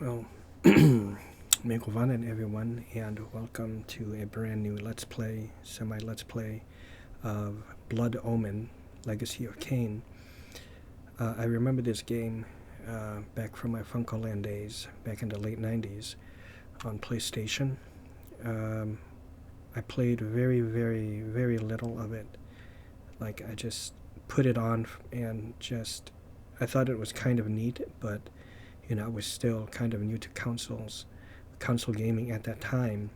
Well, Mekovanen everyone, and welcome to a brand new Let's Play, semi-Let's Play of Blood Omen, Legacy of Kain. I remember this game back from my Funkoland days, back in the late 90s, on PlayStation. I played very, very, very little of it. Like, I just put it on and I thought it was kind of neat, but I was still kind of new to console gaming at that time,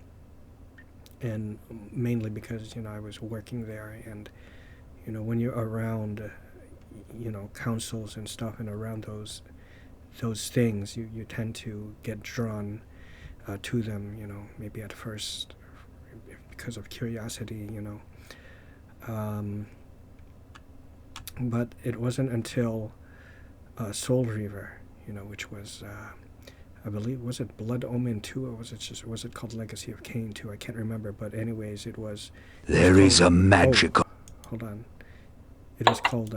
and mainly because I was working there, and when you're around consoles and stuff, and around those things, you tend to get drawn to them. Maybe at first because of curiosity. But it wasn't until Soul Reaver, which was, I believe, was it Blood Omen 2, or was it called Legacy of Kain 2? I can't remember, but anyways, it was. There is a magical. Oh, hold on. It was called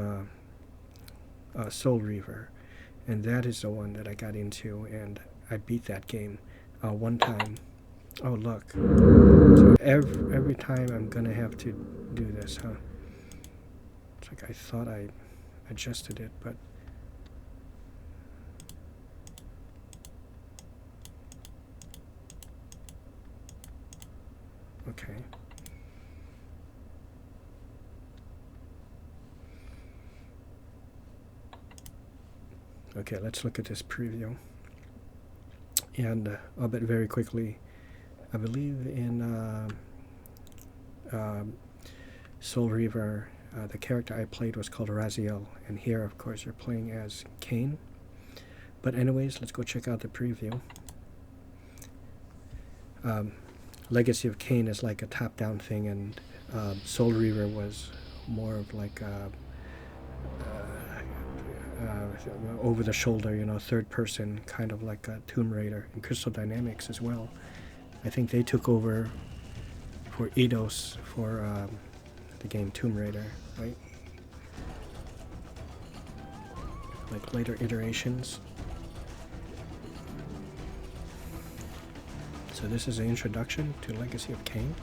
Soul Reaver, and that is the one that I got into, and I beat that game one time. Oh, look. So every time I'm gonna have to do this, huh? It's like I thought I adjusted it, but. Okay. Okay, let's look at this preview. And I'll bet very quickly, I believe in Soul Reaver, the character I played was called Raziel, and here, of course, you're playing as Kain. But anyways, let's go check out the preview. Legacy of Kain is like a top-down thing, and Soul Reaver was more of like a over-the-shoulder, third-person, kind of like a Tomb Raider, and Crystal Dynamics as well. I think they took over for Eidos for the game Tomb Raider, right? Like later iterations. So this is an introduction to Legacy of Kain.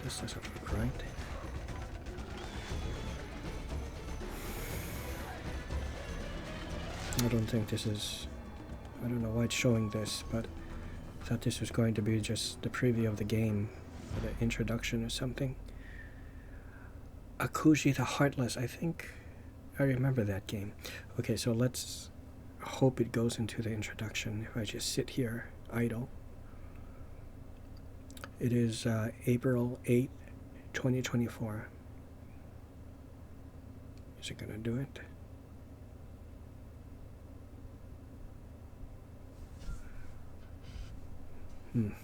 This doesn't look right. I don't think this is. I don't know why it's showing this, but I thought this was going to be just the preview of the game, or the introduction or something. Akuji the Heartless, I think I remember that game. Okay, so let's hope it goes into the introduction if I just sit here idle. It is April 8, 2024. Is it gonna do it? Maybe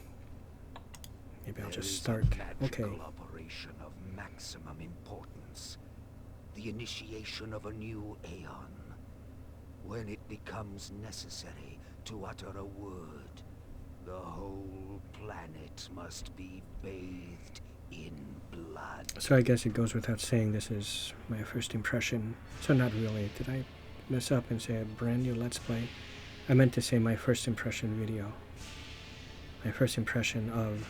I'll just start. Okay. Operation of maximum importance. The initiation of a new aeon. When it becomes necessary to utter a word, the whole planet must be bathed in blood. So I guess it goes without saying this is my first impression. So not really. Did I mess up and say a brand new Let's Play? I meant to say my first impression video. My first impression of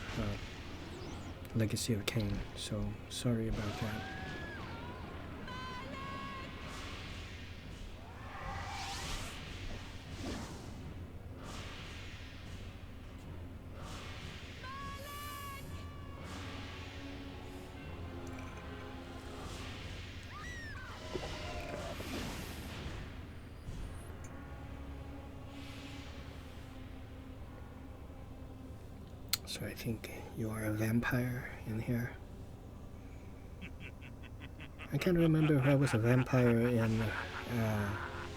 Legacy of Kain. So sorry about that. So I think you are a vampire in here. I can't remember if I was a vampire in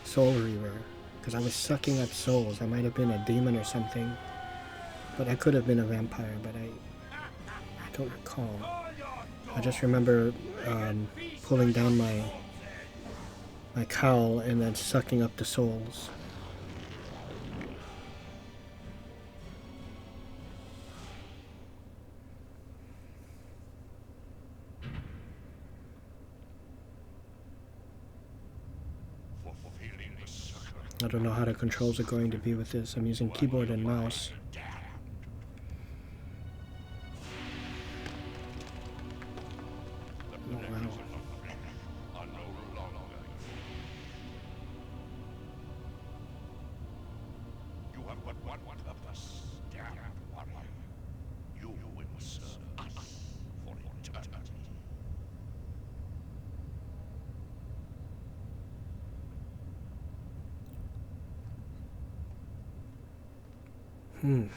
Soul Reaver, because I was sucking up souls. I might have been a demon or something, but I could have been a vampire, but I don't recall. I just remember pulling down my my cowl and then sucking up the souls. I don't know how the controls are going to be with this. I'm using keyboard and mouse. Oh, wow. You have but one purpose, damn warrior. You will serve us for eternity. The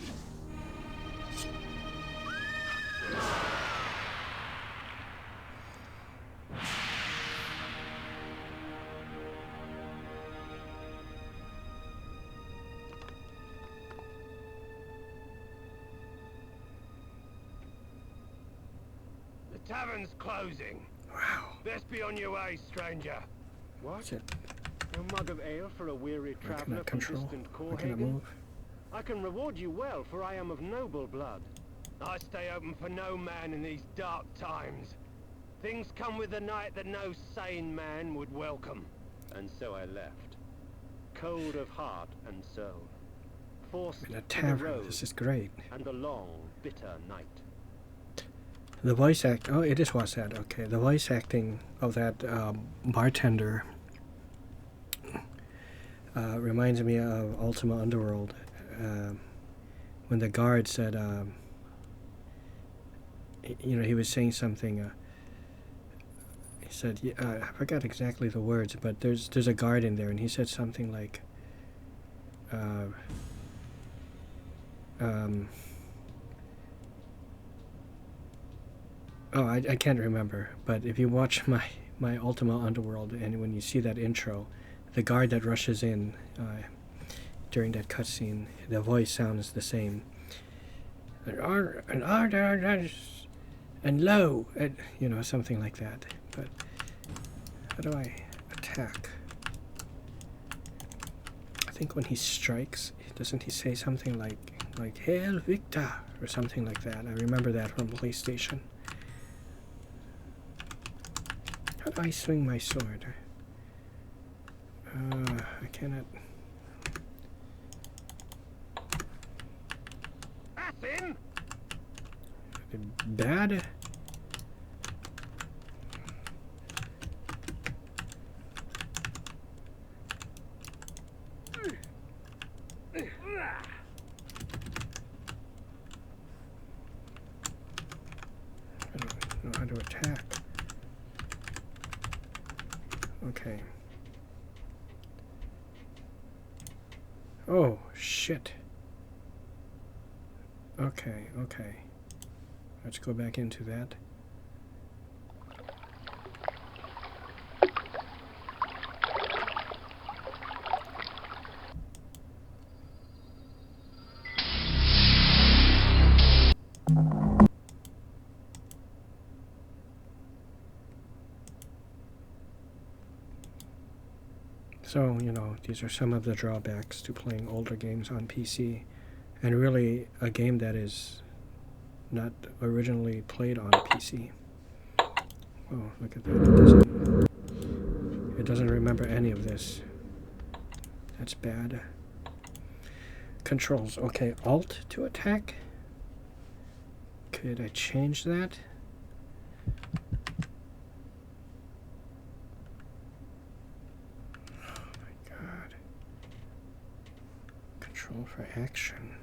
tavern's closing. Wow. Best be on your way, stranger. What? Is it? A mug of ale for a weary I traveler cannot from control. distant I cannot Corhagen? move. I can reward you well, for I am of noble blood. I stay open for no man in these dark times. Things come with the night that no sane man would welcome. And so I left. Cold of heart and soul. Forced In a to the tavern. road This is great. and the long, bitter night. The voice act. Oh, it is voice act. Okay. The voice acting of that bartender reminds me of Ultima Underworld. When the guard said, you know, he was saying something. He said, I forgot exactly the words, but there's a guard in there, and he said something like, oh, I can't remember. But if you watch my Ultima Underworld, and when you see that intro, the guard that rushes in during that cutscene, the voice sounds the same. And low, and, you know, something like that. But how do I attack? I think when he strikes, doesn't he say something like Hail Victor or something like that? I remember that from PlayStation. How do I swing my sword? I cannot. That's him! Bad. I don't know how to attack. Okay. Oh, shit. Okay, okay. Let's go back into that. So, you know, these are some of the drawbacks to playing older games on PC, and really a game that is not originally played on PC. Oh, look at that. It doesn't remember any of this. That's bad. Controls. Okay, Alt to attack. Could I change that? Control for action.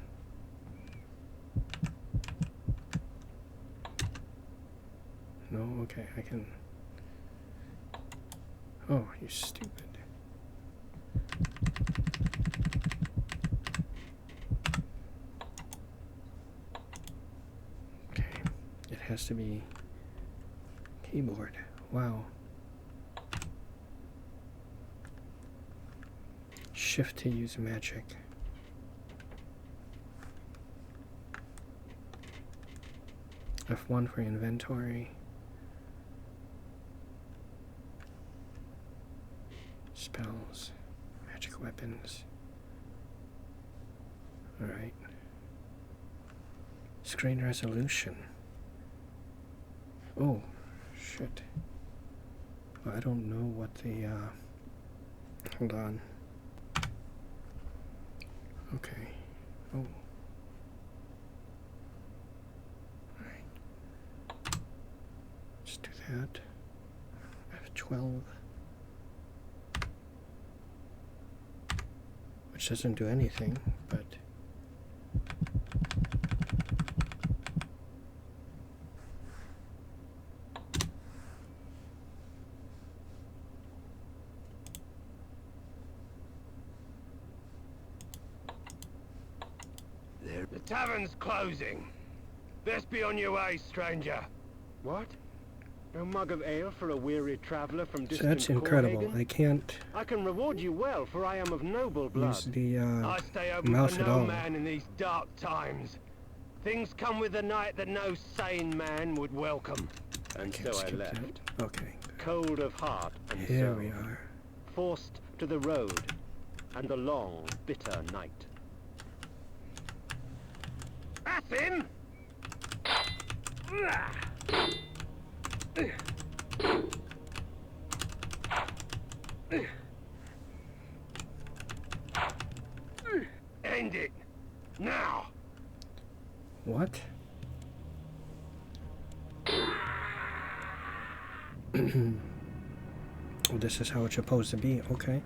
No, okay, I can. Oh, you stupid. Okay, it has to be keyboard. Wow. Shift to use magic. F1 for inventory. Spells. Magic weapons. Alright. Screen resolution. Oh, shit. I don't know what the, hold on. Okay. Oh. Alright. Let's do that. F12. Which doesn't do anything, but The tavern's closing. Best be on your way, stranger. What? No mug of ale for a weary traveler from so distant that's incredible. Copenhagen? I can't I can reward you well, for I am of noble blood. use the I stay open mouse for at no all. man in these dark times. Things come with the night that no sane man would welcome. And Can't so I skip left, that. Okay. cold of heart and Here soul, we are. forced to the road and the long, bitter night. That's him! End it! Now! What? Oh, this is how it's supposed to be. Okay.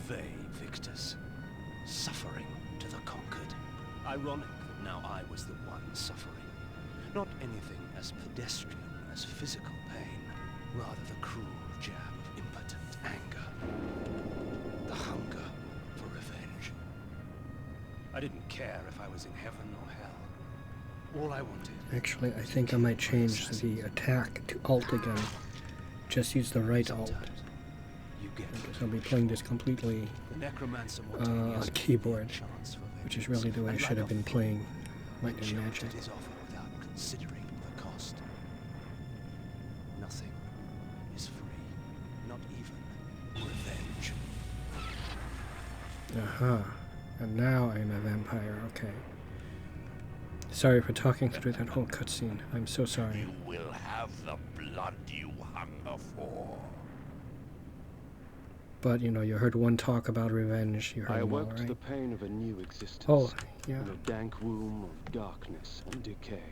Vae Victus, suffering to the conquered. Ironic that now I was the one suffering. Not anything as pedestrian as physical pain, rather the cruel jab of impotent anger. The hunger for revenge. I didn't care if I was in heaven or hell. All I wanted. Actually, I think I might change the attack to Alt again. Just use the right Alt. Sometimes you get Because I'll be playing this completely the necromancer on keyboard, which is really the way I should have been playing Might and Magic. It is offered without considering the cost. Nothing is free, not even revenge. Aha. And now I'm a vampire. Okay. Sorry for talking through that whole cutscene. I'm so sorry. You will have the blood you hunger for. But, you know, you heard one talk about revenge. You I heard them all, awoke to right? the pain of a new existence. Oh, yeah. In a dank womb of darkness and decay.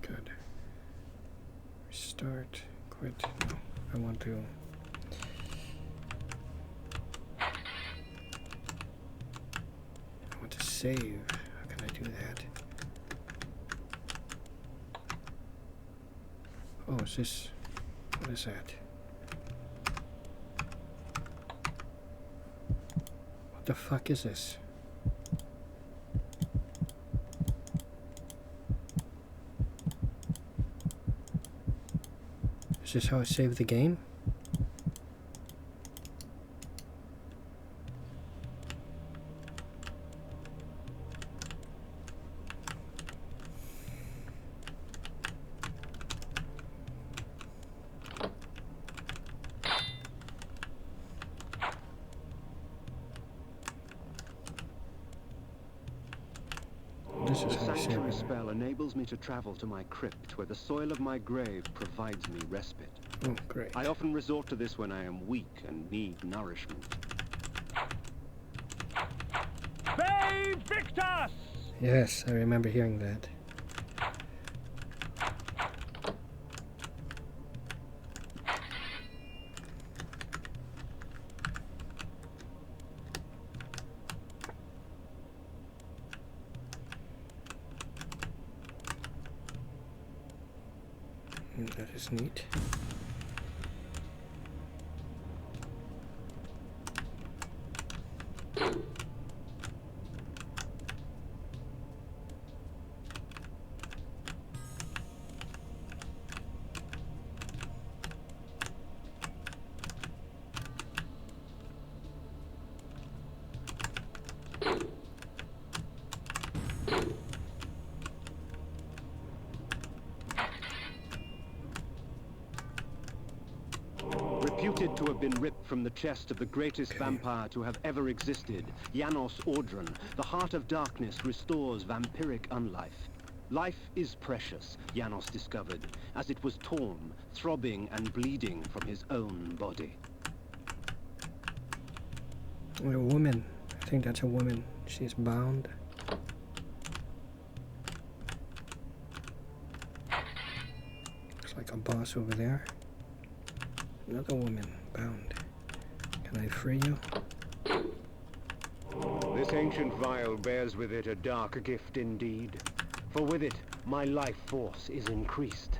Good. Restart. Quit. No, I want to... I want to save. How can I do that? Oh, is this... What is that? What the fuck is this? Is this how I save the game? This is The how I save sanctuary it. spell enables me to travel to my crypt, where the soil of my grave provides me respite. Oh, great. I often resort to this when I am weak and need nourishment. Vae Victus! Yes, I remember hearing that. That is neat. said to have been ripped from the chest of the greatest vampire to have ever existed, Janos Audron, the heart of darkness restores vampiric unlife. Life is precious, Janos discovered, as it was torn, throbbing and bleeding from his own body. A woman. I think that's a woman. She's bound. Looks like a boss over there. Another woman bound. Can I free you? This ancient vial bears with it a dark gift indeed. For with it, my life force is increased.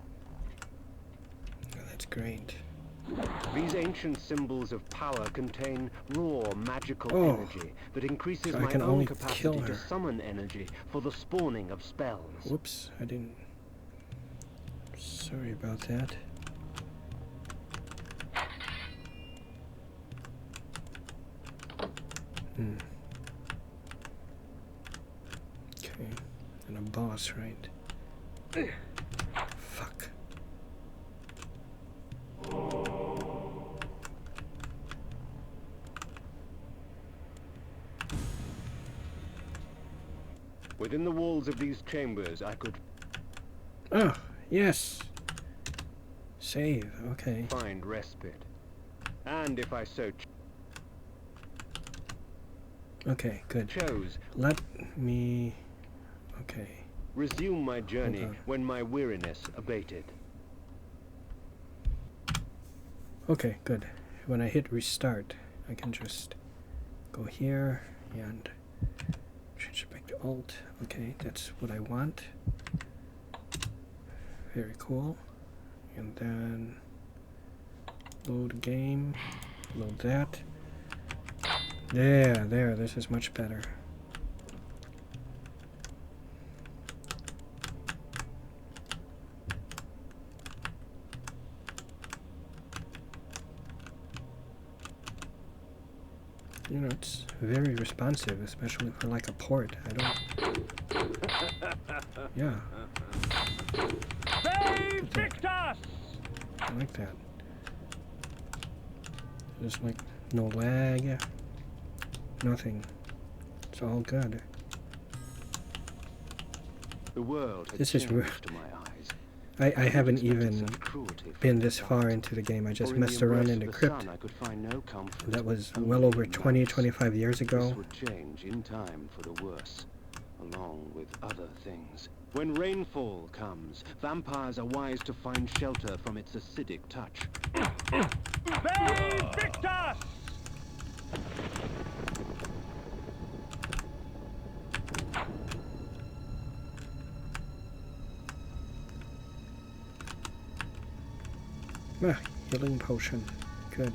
Oh, that's great. These ancient symbols of power contain raw magical energy that increases so I my can own only capacity kill to her. summon energy for the spawning of spells. Whoops, I didn't. Sorry about that. Okay, and a boss, right? Fuck. Within the walls of these chambers, I could Oh, yes. Save, okay. find respite. And if I so Okay, good. chose, Let me... Okay. resume my journey Hold on. when my weariness abated. Okay, good. When I hit restart, I can just go here and change it back to Alt. Okay, that's what I want. Very cool. And then load game, load that. There, this is much better. You know, it's very responsive, especially for like a port. I don't... Yeah. They picked us! I like that. There's like no lag, nothing. It's all good. The world had This is changed to my eyes. I haven't expected even such cruelty from been the this far start. into the game. I just For in messed the around embrace in the of the crypt. sun, I could find no comfort, That was only well over loss. 20, 25 years ago. This would change in time for the worse, along with other things. When rainfall comes, vampires are wise to find shelter from its acidic touch. They picked us! Ah, healing potion. Good.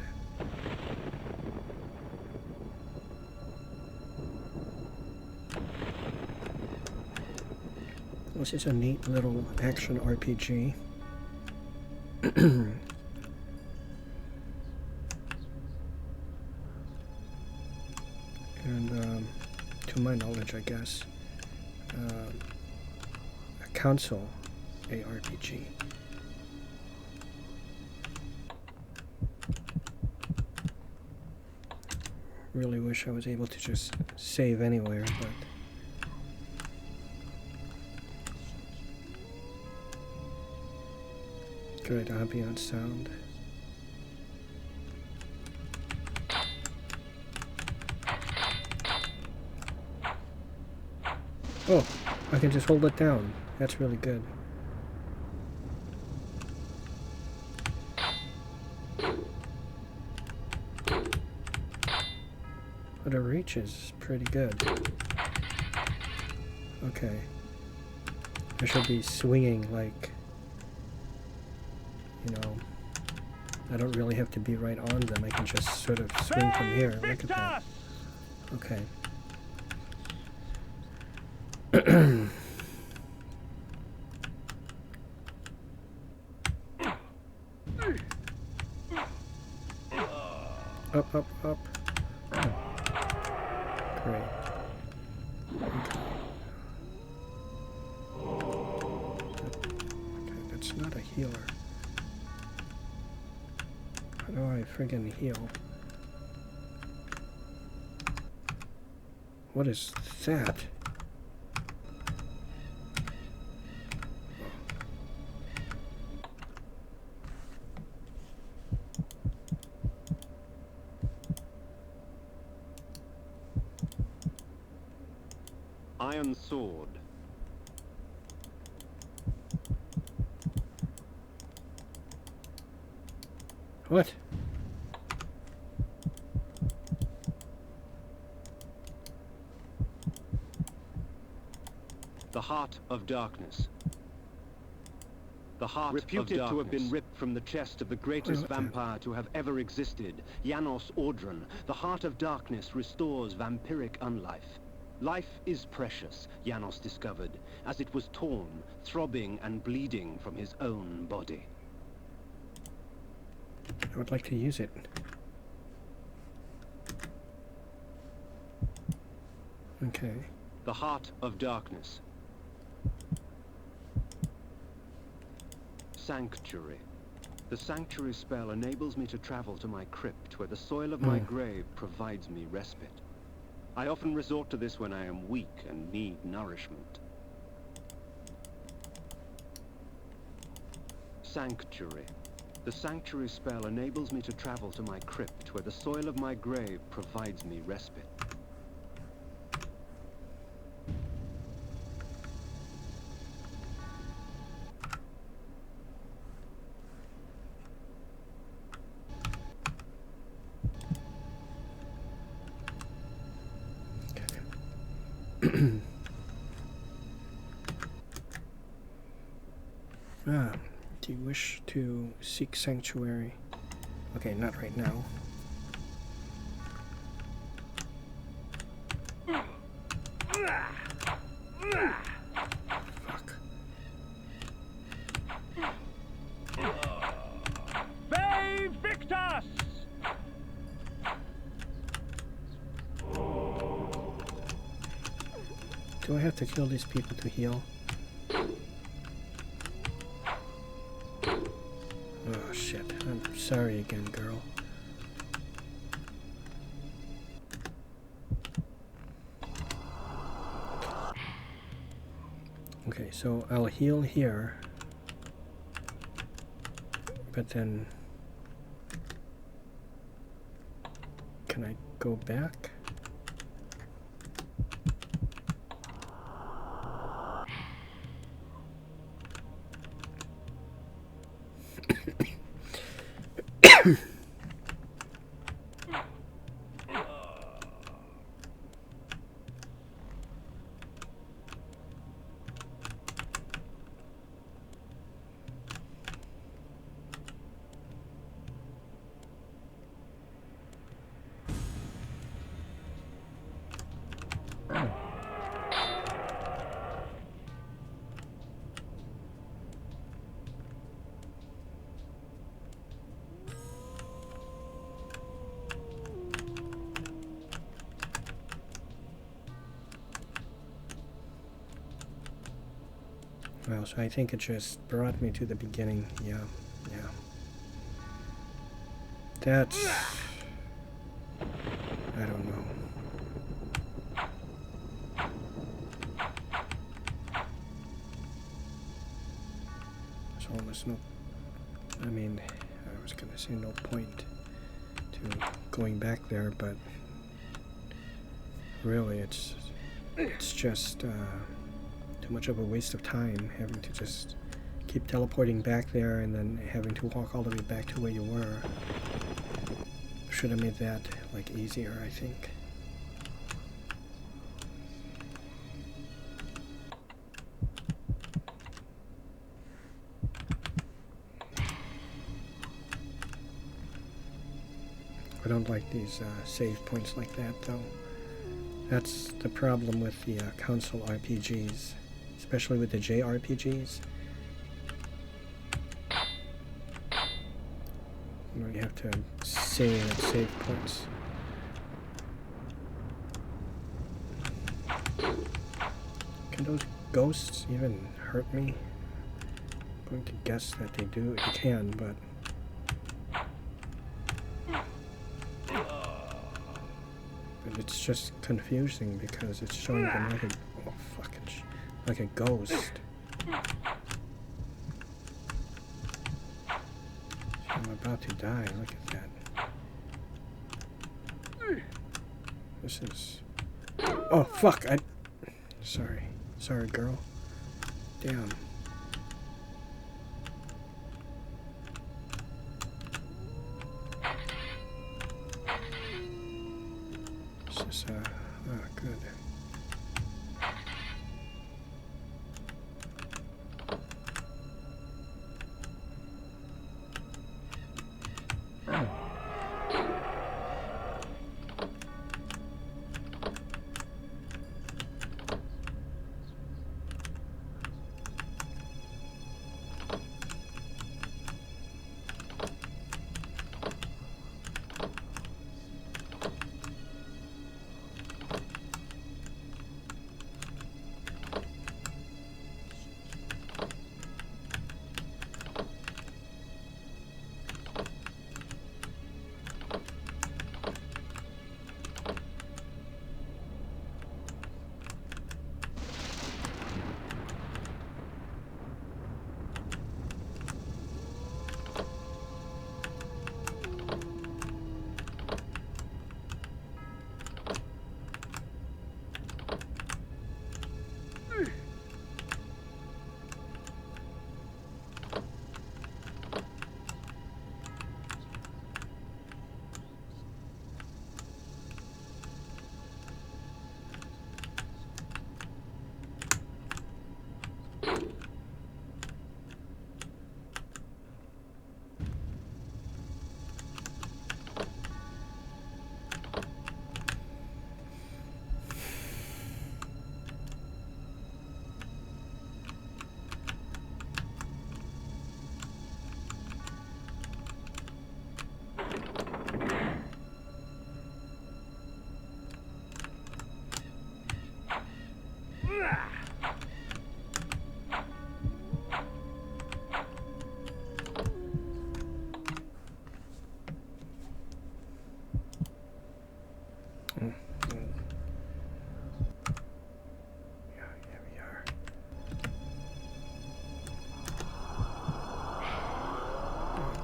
This is a neat little action RPG. And to my knowledge, I guess, a console ARPG. Really wish I was able to just save anywhere, but good ambient sound. Oh, I can just hold it down. That's really good. But the reach is pretty good. Okay. I should be swinging like, you know, I don't really have to be right on them. I can just sort of swing from here. Look at that. Okay. Up, up, up. Oh. Great. Okay. Okay, that's not a healer. How do I friggin' heal? What is that? Iron sword. What? The Heart of Darkness. The heart reputed to have been ripped from the chest of the greatest vampire to have ever existed, Janos Audron, the Heart of Darkness restores vampiric unlife. Life is precious, Janos discovered, as it was torn, throbbing and bleeding from his own body. I would like to use it. Okay. The Heart of Darkness. Sanctuary. The Sanctuary spell enables me to travel to my crypt, where the soil of my grave provides me respite. I often resort to this when I am weak and need nourishment. Sanctuary. The Sanctuary spell enables me to travel to my crypt, where the soil of my grave provides me respite. Do you wish to seek sanctuary? Okay, not right now. Fuck. Ve Victus! Do I have to kill these people to heal? Oh shit, I'm sorry again, girl. Okay, so I'll heal here, but then can I go back? Well, so I think it just brought me to the beginning. Yeah. That's... I don't know. So there's no... I mean, I was gonna say no point to going back there, but really it's just too much of a waste of time having to just keep teleporting back there and then having to walk all the way back to where you were. Should have made that like easier, I think. I don't like these save points like that, though. That's the problem with the console RPGs, especially with the JRPGs. Where you have to save at save points. Can those ghosts even hurt me? I'm going to guess that they do. They can, but... but it's just confusing because it's showing them like a like a ghost. I'm about to die. Look at that. This is. Oh fuck! Sorry, girl. Damn. This is good.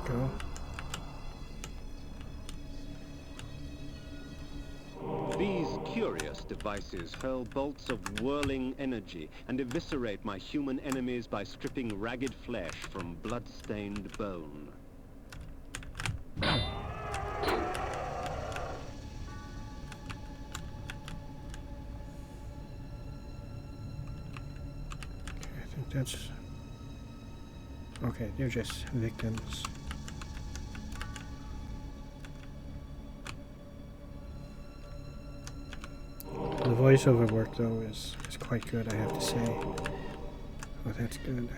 Go. These curious devices hurl bolts of whirling energy and eviscerate my human enemies by stripping ragged flesh from blood-stained bone. I think that's... Okay, they're just victims. The voiceover work, though, is quite good, I have to say. Oh, that's good.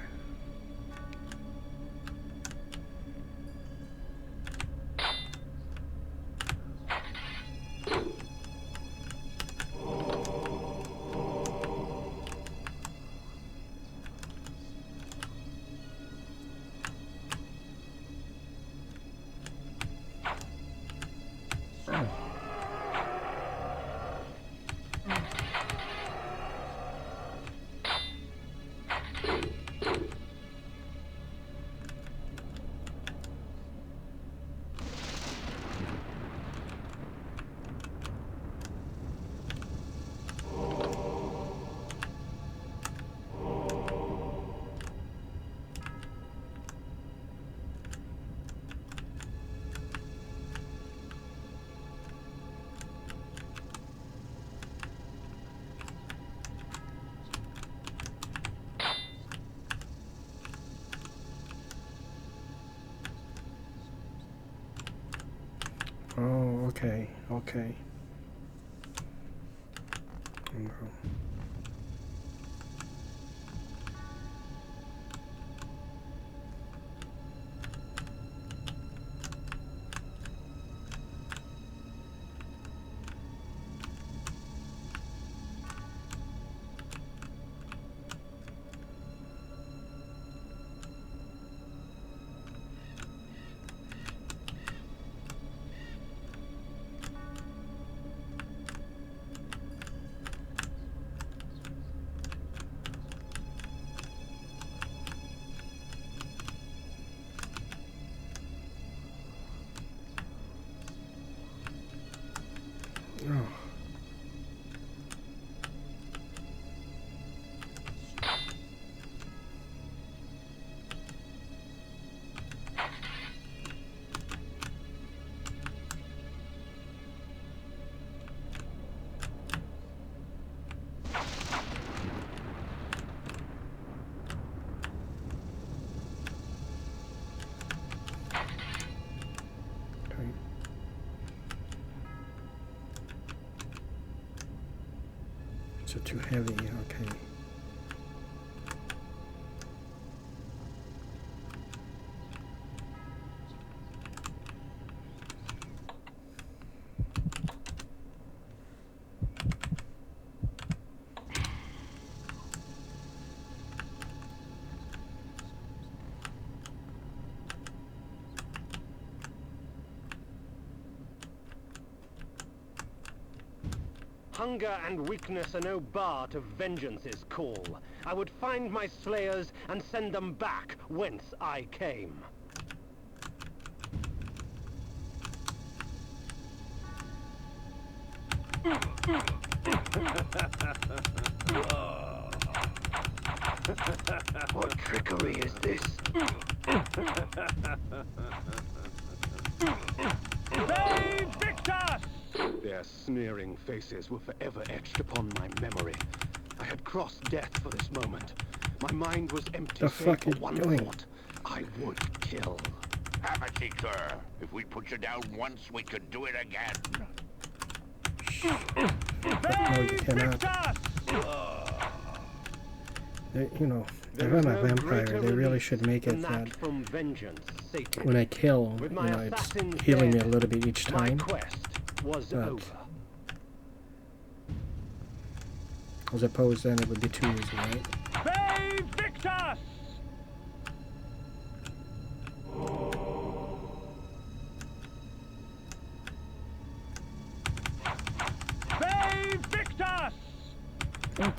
Oh, okay, okay. Oh. So too heavy, okay. Hunger and weakness are no bar to vengeance's call. I would find my slayers and send them back whence I came. What trickery is this? Save Victus! Their sneering faces were forever etched upon my memory. I had crossed death for this moment. My mind was empty The save fuck for are you one doing? thought. I would kill. Hammer Seeker. If we put you down once, we could do it again. No, you cannot. They, you know, if I'm a vampire, they really should make it that from vengeance, Satan. when I kill, With you my know, it's assassins healing me a dead, little bit each my time, quest was but over. as opposed then it would be too easy, right? Save Victus! Save Victus! Okay.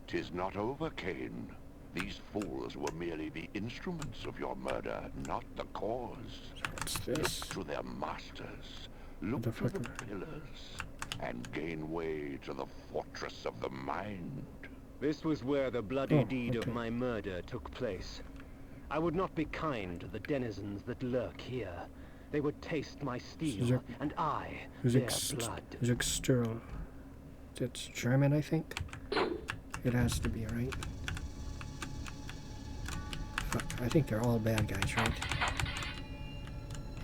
'Tis not over, Kain. These fools were merely the instruments of your murder, not the cause. What's this? Look to their masters. Look The to the fucker. pillars. And gain way to the fortress of the mind. This was where the bloody Oh, deed okay. of my murder took place. I would not be kind to the denizens that lurk here. They would taste my steel, Zerk- and I, their blood. Zerksturl. It's German, I think. It has to be, right? Fuck, I think they're all bad guys, right?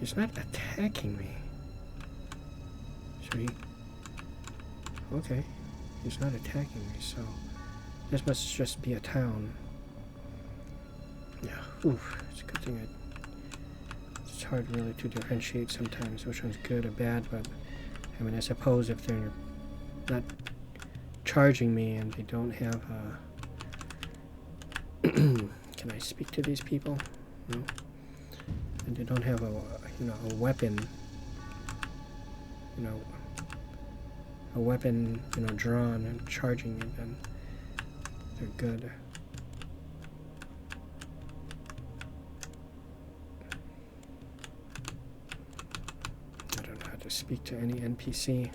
He's not attacking me. Should he? Okay. He's not attacking me, so this must just be a town. Yeah. Oof. It's a good thing it's hard really to differentiate sometimes which one's good or bad, but I mean, I suppose if they're not charging me and they don't have can I speak to these people? No. And they don't have a weapon, a weapon, drawn and charging it, then they're good. I don't know how to speak to any NPC.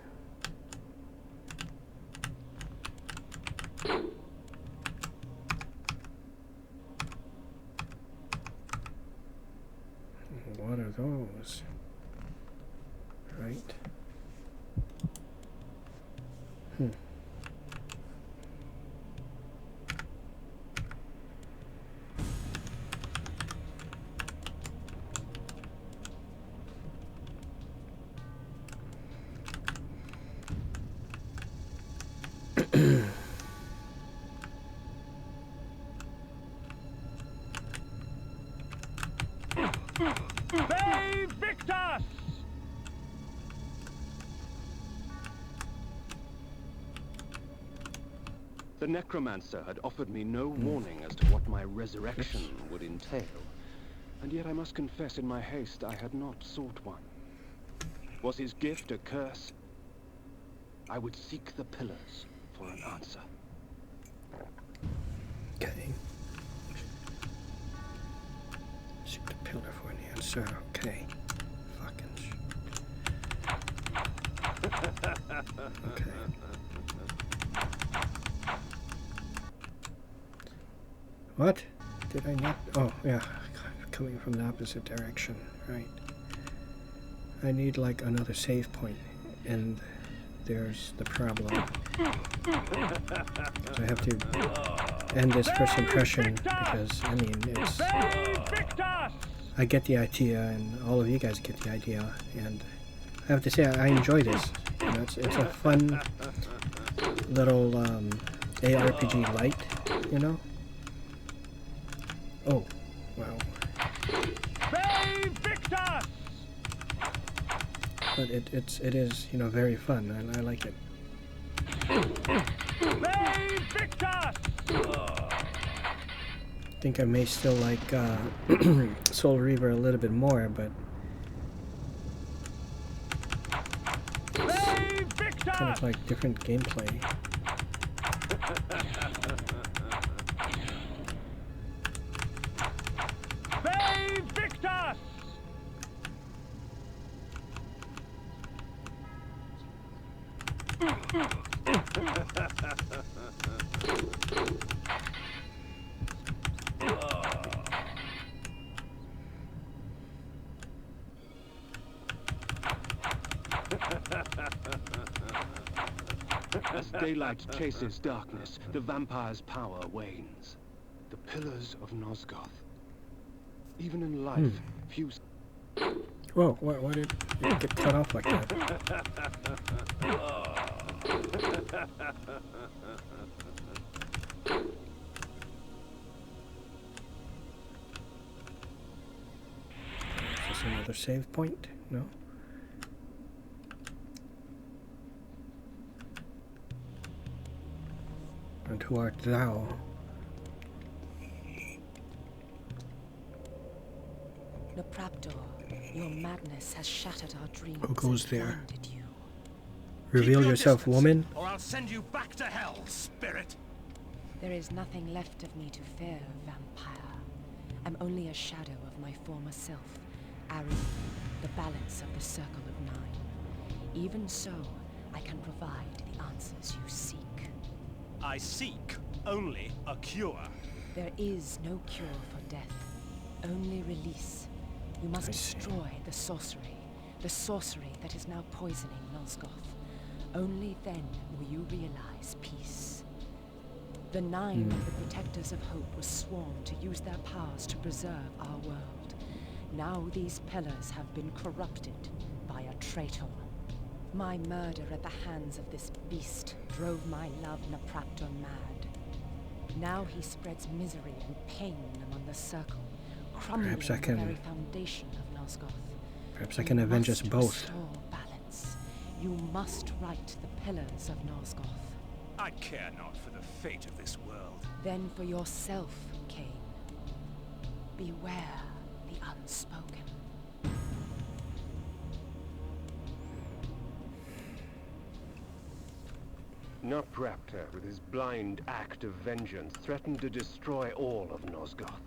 What are those? Right? Save Victus! The necromancer had offered me no warning as to what my resurrection would entail. And yet I must confess in my haste I had not sought one. Was his gift a curse? I would seek the pillars for an answer. Okay. Seek the pillar for an answer. Okay. Fucking Okay. What? Did I not? Oh, yeah. Coming from the opposite direction. Right. I need like another save point, and there's the problem. I have to end this first impression because, I mean, it's... I get the idea, and all of you guys get the idea, and I have to say I enjoy this. You know, it's a fun little ARPG light, you know? Oh, wow. But it is, you know, very fun, and I like it. I think I may still like Soul Reaver a little bit more, but it's kind of like different gameplay. As daylight chases darkness, the vampire's power wanes. The pillars of Nosgoth. Even in life, few... Whoa, why did it get cut off like that? Is this another save point? No? And who art thou? Nopraptor, your madness has shattered our dreams. Who goes and there? blinded you. Reveal yourself, woman. Or I'll send you back to hell, spirit. There is nothing left of me to fear, vampire. I'm only a shadow of my former self, Ari, the balance of the Circle of Nine. Even so, I can provide the answers you seek. I seek only a cure. There is no cure for death, only release. You must destroy the sorcery that is now poisoning Nosgoth. Only then will you realize peace. The Nine of the Protectors of Hope were sworn to use their powers to preserve our world. Now these pillars have been corrupted by a traitor. My murder at the hands of this beast drove my love Nopraptor mad. Now he spreads misery and pain among the Circle, crumbling Perhaps I the can- very foundation of Nosgoth. Perhaps I can avenge us both. Restore balance. You must right the pillars of Nosgoth. I care not for the fate of this world. Then for yourself, Kain. Beware the unspoken. Nopraptor, with his blind act of vengeance, threatened to destroy all of Nosgoth.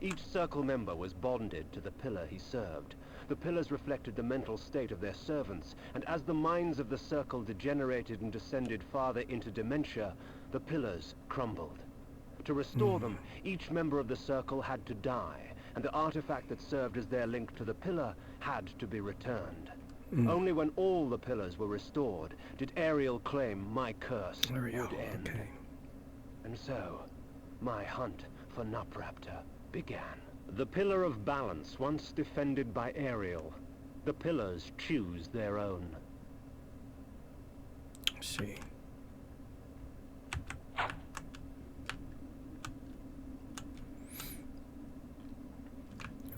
Each Circle member was bonded to the pillar he served. The pillars reflected the mental state of their servants, and as the minds of the Circle degenerated and descended farther into dementia, the pillars crumbled. To restore them, each member of the Circle had to die, and the artifact that served as their link to the pillar had to be returned. Only when all the pillars were restored did Ariel claim my curse would end. Okay. And so, my hunt for Nopraptor began. The Pillar of Balance, once defended by Ariel. The pillars choose their own. Let's see.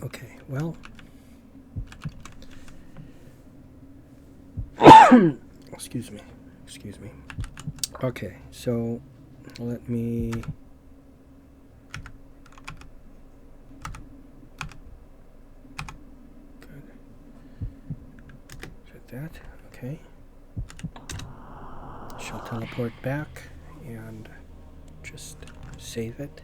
Okay, well. Excuse me. Okay, so let me... Good. Is it that? Okay. Shall teleport back and just save it.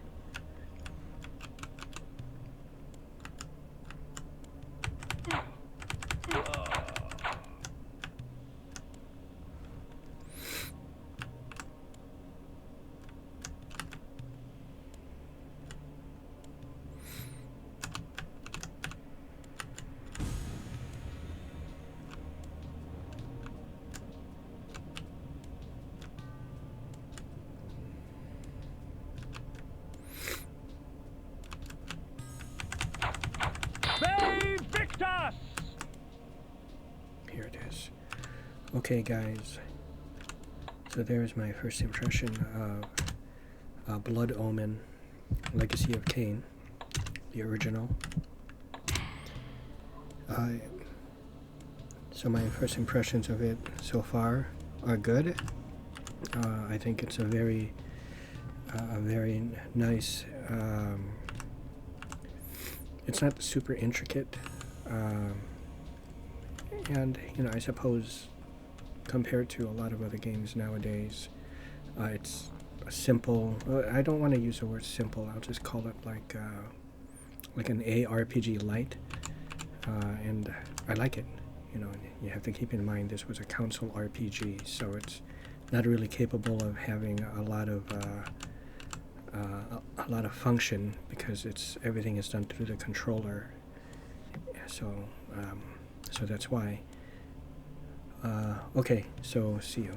Okay, guys. So there's my first impression of Blood Omen, Legacy of Kain, the original. So my first impressions of it so far are good. I think it's a very nice. It's not super intricate, and I suppose compared to a lot of other games nowadays, it's a simple. I don't want to use the word simple. I'll just call it like an ARPG light, and I like it. You have to keep in mind this was a console RPG, so it's not really capable of having a lot of function because everything is done through the controller. So so that's why. Okay, so see you.